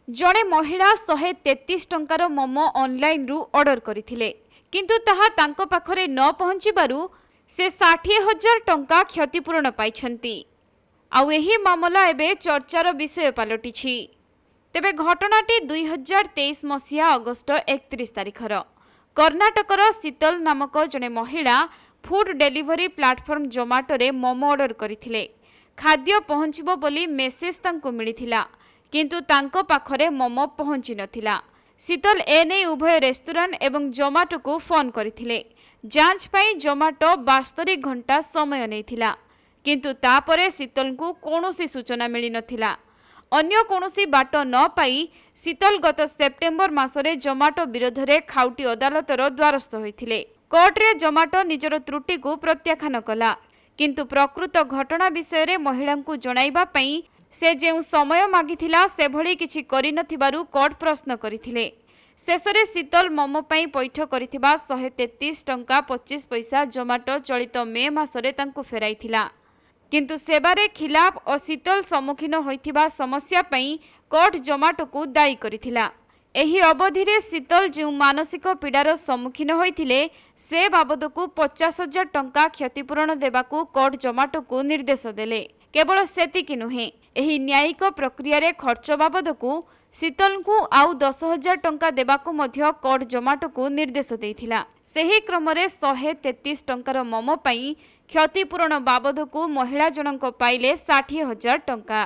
जड़े महिला 133 टंकार मोमो ऑनलाइन रु ऑर्डर करथिले किंतु ताहा तांको पाखरे न पहुंचीबारु से 60,000 टंका क्षतिपूरण पाइछंती। आउ एही मामला एबे चर्चार विषय पलटिछि। तेबे घटनाटी 2023 मसीहा अगस्ट 31 तारिखर कर्णाटकर शीतल नामक जने महिला फूड डेलीवरी प्लाटफॉर्म जोमाटो रे मोमो ऑर्डर करथिले। खाद्य पहुंचबो बोली मेसेज तांको मिलिथिला किंतु तांको पाखरे मोमो पहुंची नथिला। शीतल एने उभय रेस्टोरेंट एवं जोमाटो को फोन करथिले। जांच पाई जोमाटो 72 घंटा समय नैथिला किंतु तापरे शीतल को कोनोसी सूचना मिली नथिला। अन्य कोनोसी बाट न पाई शीतल गत सेप्टेम्बर मासरे जोमाटो विरोध रे खाउटी अदालतर द्वारस्थ होइथिले। कोर्ट रे जोमाटो निजर त्रुटि को प्रत्याख्यान कला किंतु प्रकृत घटना विषय रे महिला को जणाइबा पई से जेउ समय मागिथिला सेभଳି किछि करि नथिबारु कोर्ट प्रश्न करिथिले। शेषरे शीतल मोमो पई पैठ करिथिबा 133 टंका 25 पैसा जोमाटो चलित मे मासरे तांको फेराइथिला किंतु सेवारे खिलाफ और शीतल सम्मुखीन होइथिबा समस्या पई कोर्ट जोमाटो को दायी करिथिला। एही अवधि रे शीतल जो मानसिक पीड़ार सम्मुखीन होइथिले से बाबद को 50,000 टंका क्षतिपूरण देबाकू कोर्ट जोमाटो को निर्देश देले। केवल सेतिकी नुहे एही न्यायिक प्रक्रिया रे खर्च बाबद को शीतल को आउ 10,000 टंका देबाकू मध्य कोर्ट जोमाटो को निर्देश देइथिला। सेही क्रम रे 133 टंकार मोमो पई क्षतिपूरण बाबद को महिला जनक पाइले 60,000 टंका।